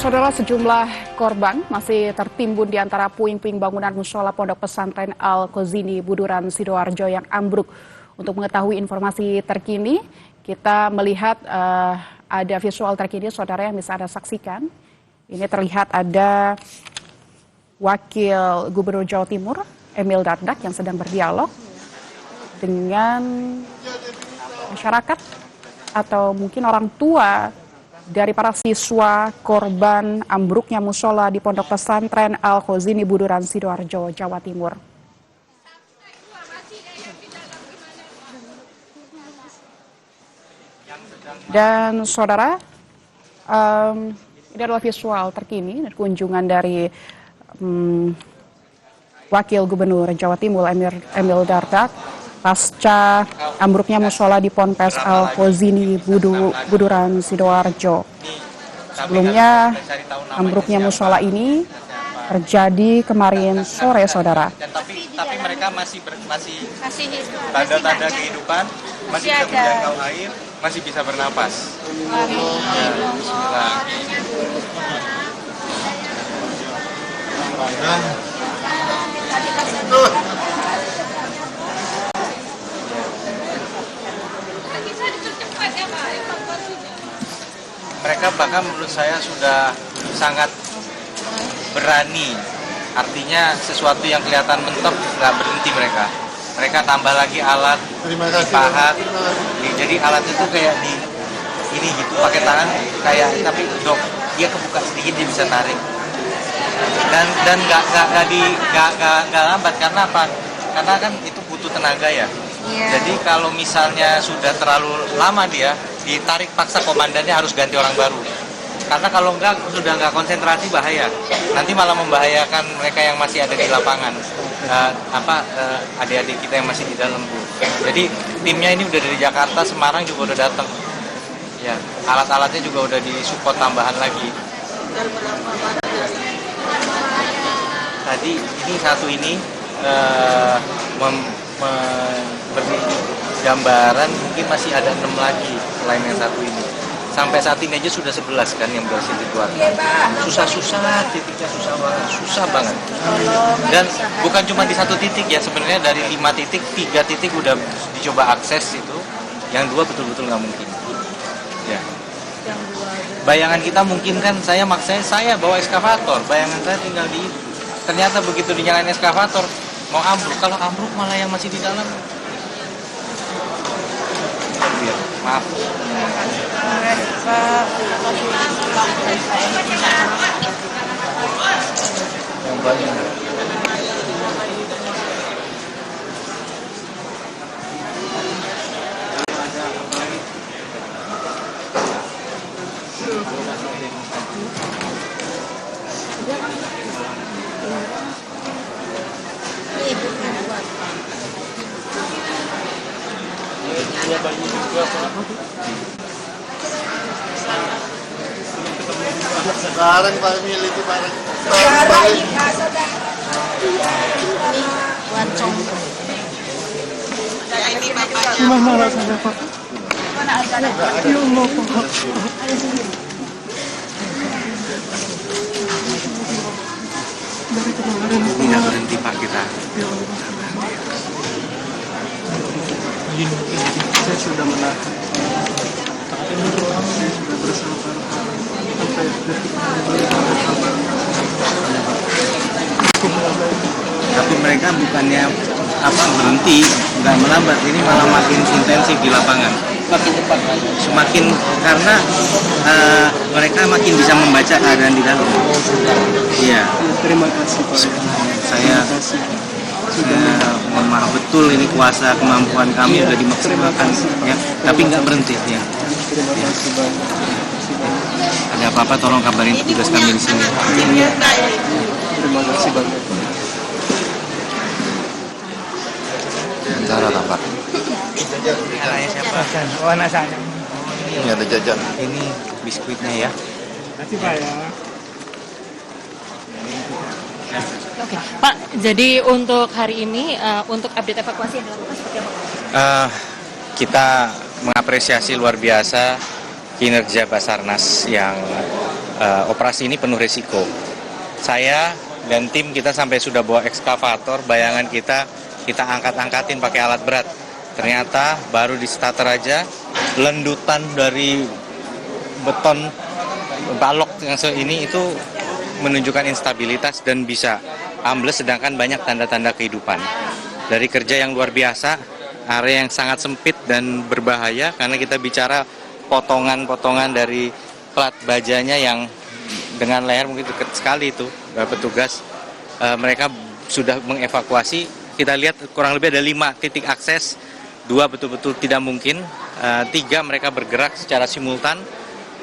Saudara, sejumlah korban masih tertimbun di antara puing-puing bangunan musola Pondok Pesantren Al-Kozini Buduran Sidoarjo yang ambruk. Untuk mengetahui informasi terkini, kita melihat ada visual terkini, saudara, yang bisa Anda saksikan. Ini terlihat ada Wakil Gubernur Jawa Timur, Emil Dardak, yang sedang berdialog dengan masyarakat atau mungkin orang tua dari para siswa korban ambruknya musola di Pondok Pesantren Al-Kozini Buduran Sidoarjo, Jawa Timur. Dan saudara, ini adalah visual terkini dari kunjungan dari Wakil Gubernur Jawa Timur Emil Dardak pasca ambruknya musola di Ponpes Al-Kozini Buduran Sidoarjo. Sebelumnya ambruknya musola ini terjadi kemarin sore, saudara. Tapi mereka masih tanda-tanda kehidupan, masih bisa menjangkau air, masih bisa bernapas. Mereka bahkan menurut saya sudah sangat berani. Artinya sesuatu yang kelihatan mentok nggak berhenti mereka. Mereka tambah lagi alat dipahat. Jadi alat itu kayak di ini gitu, pakai tangan kayak, tapi dok dia kebuka sedikit dia bisa tarik. Dan nggak lambat. Karena apa? Karena kan itu butuh tenaga ya. Jadi kalau misalnya sudah terlalu lama dia ditarik paksa, komandannya harus ganti orang baru. Karena kalau enggak, sudah nggak konsentrasi bahaya. Nanti malah membahayakan mereka yang masih ada di lapangan. Adik-adik kita yang masih di dalam. Jadi timnya ini udah dari Jakarta, Semarang juga udah datang. Ya, alat-alatnya juga udah disupport tambahan lagi. Tadi ini satu ini memberi gambaran mungkin masih ada 6 lagi selain yang satu ini. Sampai saat ini aja sudah 11 kan yang berhasil dikeluarkan. Susah-susah, titiknya susah banget. Dan bukan cuma di satu titik ya, sebenarnya dari 5 titik, 3 titik udah dicoba akses itu, yang 2 betul-betul nggak mungkin. Ya. Bayangan kita mungkin kan saya bawa eskavator, bayangan saya tinggal di itu. Ternyata begitu dinyalain eskavator, mau ambruk. Kalau ambruk malah yang masih di dalam. Maaf. Yang banyak. Sekarang Pak Emil itu barang. Mana saja Pak? Ya Allah Pak. Dari kemarin Tidak berhenti Pak kita. saya sudah menahan. Saya sudah bersabar sampai detik Tapi mereka bukannya berhenti, nggak melambat, ini malah makin intensif di lapangan. Makin cepat, semakin karena mereka makin bisa membaca keadaan di dalam. Iya. Terima kasih Pak. Saya mohon maaf betul, ini kuasa kemampuan kami sudah dimaksimalkan ya, tapi nggak berhenti ya. Terima kasih banyak. Ada apa-apa tolong kabarin petugas kami di sini. Terima kasih banyak. Cara tampak. Anaknya siapa? Oh, anak saya. Ini ada jajan. Ini biskuitnya ya. Terima kasih Pak ya. Oke, Pak. Jadi untuk hari ini, untuk update evakuasi yang dilakukan seperti apa? Kita mengapresiasi luar biasa kinerja Basarnas yang operasi ini penuh risiko. Saya dan tim kita sampai sudah bawa ekskavator, bayangan kita angkat-angkatin pakai alat berat. Ternyata baru di starter aja, lendutan dari beton balok yang ini itu menunjukkan instabilitas dan bisa ambles, sedangkan banyak tanda-tanda kehidupan. Dari kerja yang luar biasa, area yang sangat sempit dan berbahaya karena kita bicara potongan-potongan dari plat bajanya yang dengan leher mungkin dekat sekali itu. Petugas mereka sudah mengevakuasi, kita lihat kurang lebih ada 5 titik akses, 2 betul-betul tidak mungkin, 3 mereka bergerak secara simultan,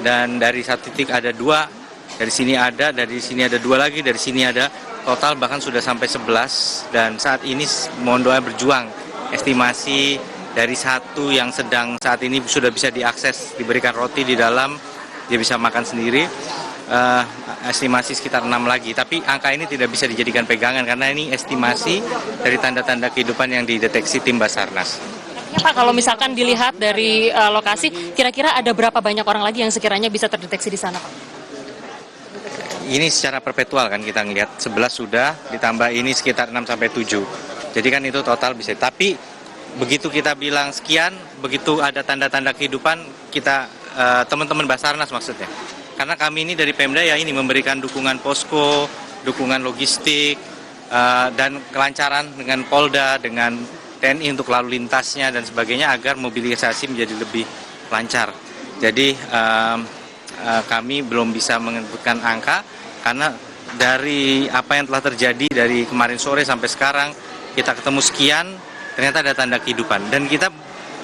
dan dari 1 titik ada 2, dari sini ada 2 lagi, dari sini ada, total bahkan sudah sampai 11, dan saat ini mohon doa berjuang, estimasi dari 1 yang sedang saat ini sudah bisa diakses, diberikan roti di dalam, dia bisa makan sendiri, estimasi sekitar 6 lagi, tapi angka ini tidak bisa dijadikan pegangan karena ini estimasi dari tanda-tanda kehidupan yang dideteksi tim Basarnas. Ya, Pak, kalau misalkan dilihat dari lokasi, kira-kira ada berapa banyak orang lagi yang sekiranya bisa terdeteksi di sana, Pak? Ini secara perpetual kan kita ngelihat, 11 sudah, ditambah ini sekitar 6-7. Jadi kan itu total bisa. Tapi begitu kita bilang sekian, begitu ada tanda-tanda kehidupan, kita teman-teman Basarnas maksudnya. Karena kami ini dari Pemda ya ini memberikan dukungan posko, dukungan logistik, dan kelancaran dengan Polda, dengan TNI untuk lalu lintasnya dan sebagainya agar mobilisasi menjadi lebih lancar. Jadi kami belum bisa menyebutkan angka karena dari apa yang telah terjadi dari kemarin sore sampai sekarang kita ketemu sekian, ternyata ada tanda kehidupan. Dan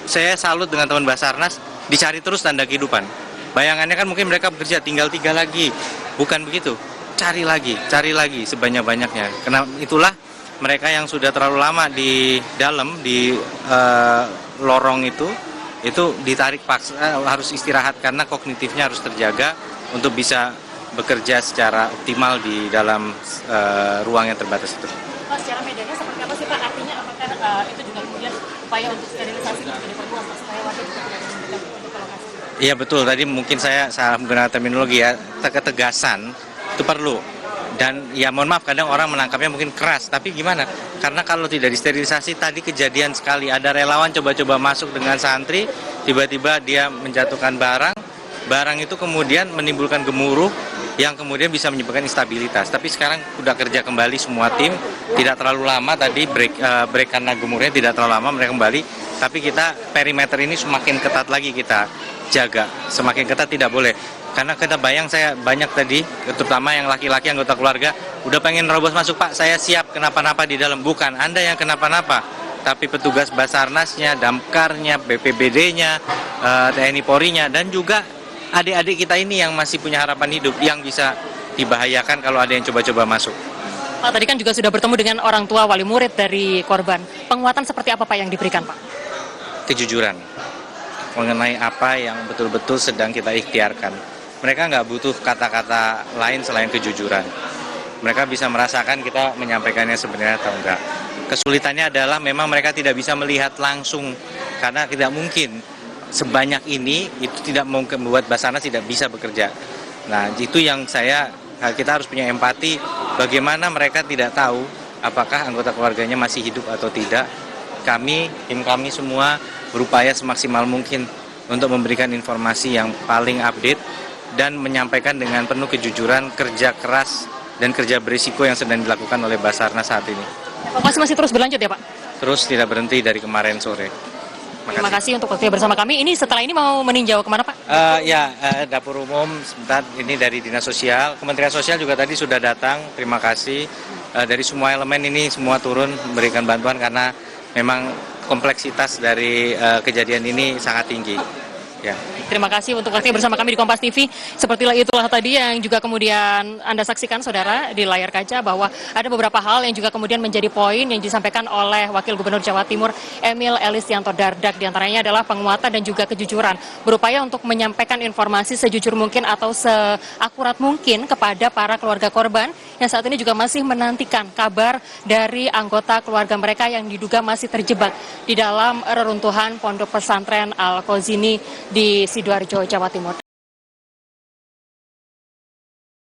saya salut dengan teman Basarnas, dicari terus tanda kehidupan. Bayangannya kan mungkin mereka bekerja tinggal 3 lagi, bukan begitu. Cari lagi sebanyak-banyaknya. Karena itulah mereka yang sudah terlalu lama di dalam di lorong itu ditarik paksa, harus istirahat karena kognitifnya harus terjaga untuk bisa bekerja secara optimal di dalam ruang yang terbatas itu. Pak, secara medanya seperti apa sih Pak? Artinya apakah itu juga kemudian upaya untuk sterilisasi juga diperluas supaya warga juga tidak mendekat untuk ke lokasi? Iya betul, tadi mungkin saya salah menggunakan terminologi ya, ketegasan itu perlu. Dan ya mohon maaf kadang orang menangkapnya mungkin keras, tapi gimana? Karena kalau tidak disterilisasi, tadi kejadian sekali ada relawan coba-coba masuk dengan santri, tiba-tiba dia menjatuhkan barang itu kemudian menimbulkan gemuruh yang kemudian bisa menyebabkan instabilitas. Tapi sekarang sudah kerja kembali semua tim, tidak terlalu lama tadi break karena gemuruhnya tidak terlalu lama mereka kembali. Tapi kita perimeter ini semakin ketat lagi kita jaga, semakin ketat tidak boleh. Karena kita saya banyak tadi, terutama yang laki-laki anggota keluarga, udah pengen nerobos masuk Pak, saya siap kenapa-napa di dalam. Bukan, Anda yang kenapa-napa, tapi petugas Basarnasnya, Damkarnya, BPBD-nya, TNI Polri-nya, dan juga adik-adik kita ini yang masih punya harapan hidup, yang bisa dibahayakan kalau ada yang coba-coba masuk. Pak, tadi kan juga sudah bertemu dengan orang tua wali murid dari korban. Penguatan seperti apa Pak yang diberikan Pak? Kejujuran mengenai apa yang betul-betul sedang kita ikhtiarkan. Mereka nggak butuh kata-kata lain selain kejujuran. Mereka bisa merasakan kita menyampaikannya sebenarnya atau enggak. Kesulitannya adalah memang mereka tidak bisa melihat langsung karena tidak mungkin sebanyak ini itu tidak mungkin membuat Basarnas tidak bisa bekerja. Nah itu yang kita harus punya empati bagaimana mereka tidak tahu apakah anggota keluarganya masih hidup atau tidak. Tim kami semua berupaya semaksimal mungkin untuk memberikan informasi yang paling update dan menyampaikan dengan penuh kejujuran kerja keras dan kerja berisiko yang sedang dilakukan oleh Basarnas saat ini. Masih terus berlanjut ya Pak? Terus tidak berhenti dari kemarin sore. Terima kasih untuk waktunya bersama kami. Ini setelah ini mau meninjau kemana Pak? Dapur umum sebentar ini dari Dinas Sosial. Kementerian Sosial juga tadi sudah datang. Terima kasih. Dari semua elemen ini semua turun memberikan bantuan karena memang kompleksitas dari kejadian ini sangat tinggi. Ya. Terima kasih untuk waktunya bersama kami di Kompas TV. Itulah tadi yang juga kemudian Anda saksikan saudara di layar kaca bahwa ada beberapa hal yang juga kemudian menjadi poin yang disampaikan oleh Wakil Gubernur Jawa Timur Emil Elistianto Dardak. Di antaranya adalah penguatan dan juga kejujuran. Berupaya untuk menyampaikan informasi sejujur mungkin atau seakurat mungkin kepada para keluarga korban yang saat ini juga masih menantikan kabar dari anggota keluarga mereka yang diduga masih terjebak di dalam reruntuhan Pondok Pesantren Al-Qazini di Sidoarjo, Jawa Timur.